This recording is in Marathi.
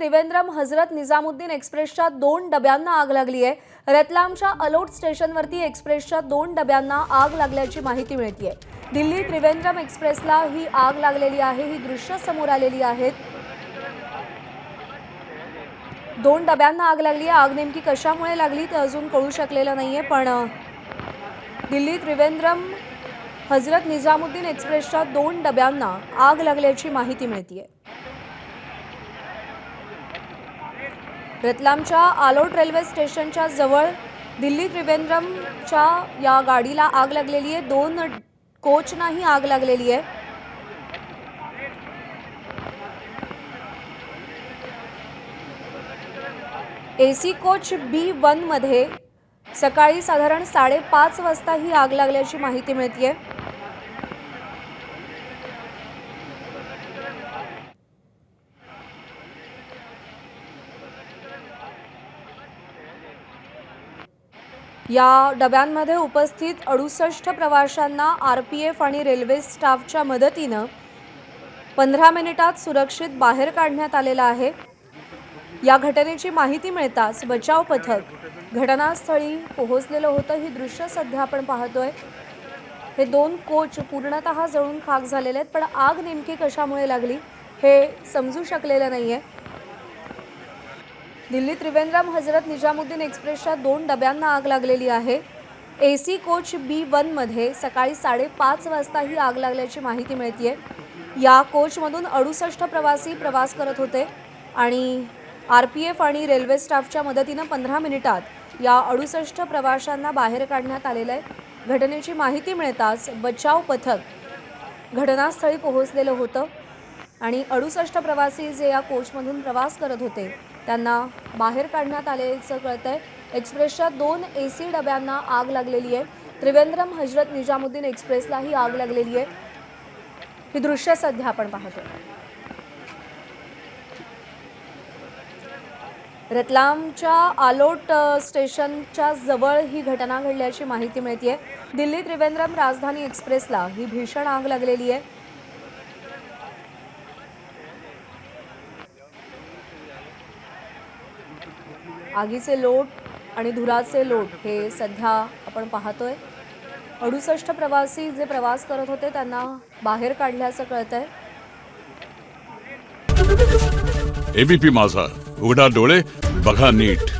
त्रिवेंद्रम हजरत निजामुद्दीन एक्सप्रेसच्या 2 डब्यांना आग लागली आहे। रतलामच्या अलोट स्टेशनवरती एक्सप्रेसच्या 2 डब्यांना आग लागल्याची माहिती मिळतेय। दिल्ली त्रिवेंद्रम एक्सप्रेसला ही आग लागलेली आहे। ही दृश्य समोर आलेली आहेत। 2 डब्यांना आग लागली आहे। आग नेमकी कशामुळे लागली ते अजून कळू शकलेलं नाहीये, पण दिल्ली त्रिवेंद्रम हजरत निजामुद्दीन एक्सप्रेसच्या 2 डब्यांना आग लागल्याची माहिती मिळतेय। रतलामच्या आलोट रेल्वे स्टेशनच्या जवळ दिल्ली त्रिवेंद्रमच्या या गाडीला आग लागलेली आहे। 2 कोचनाही आग लागलेली आहे। एसी कोच B1 मध्ये सकाळी साधारण 5:30 वाजता ही आग लागल्याची माहिती मिळतेय। या डब्यांमध्ये उपस्थित 68 प्रवाशांना आरपीएफ आणि रेल्वे स्टाफच्या मदतीने 15 मिनिटात सुरक्षित बाहेर काढण्यात आलेलं आहे। या घटनेची माहिती मिळताच बचाव पथक घटनास्थळी पोहोचलेलं होतं। ही दृश्य सध्या आपण पाहतोय। हे 2 कोच पूर्णतः जळून खाक झालेले आहेत, पण आग नेमकी कशामुळे लागली हे समजू शकलेलं नाहीये। दिल्ली त्रिवेंद्रम हजरत निजामुद्दीन एक्सप्रेसच्या 2 डब्यांना आग लागलेली आहे। एसी कोच B1 मध्ये सकाळी 5:30 वाजता ही आग लागल्याची माहिती मिळतेय। या कोचमधून 68 प्रवासी प्रवास करत होते आणि आरपीएफ आणि रेल्वे स्टाफच्या मदतीने 15 मिनिटात या 68 प्रवाशांना बाहेर काढण्यात आलेलं आहे। घटनेची माहिती मिळताच बचाव पथक घटनास्थळी पोहोचलेलं होतं आणि 68 प्रवासी जे या कोचमधून प्रवास करत होते त्यांना बाहेर काढण्यात आल्याचं कळतंय। एक्सप्रेसच्या 2 एसी डब्यांना आग लागलेली आहे। त्रिवेंद्रम हजरत निजामुद्दीन एक्सप्रेसला ही आग लागलेली आहे। ही दृश्य सध्या आपण पाहतोय। रतलामच्या आलोट स्टेशनच्या जवळ ही घटना घडल्याची माहिती मिळतेय। दिल्ली त्रिवेंद्रम राजधानी एक्सप्रेसला ही भीषण आग लागलेली आहे। आगीचे लोट आणि धुराचे लोट हे सध्या आपण पाहतोय। 68 प्रवासी जे प्रवास करत होते त्यांना बाहेर काढल्याचं कळतंय। एबीपी माझा, उघडा डोळे बघा नीट।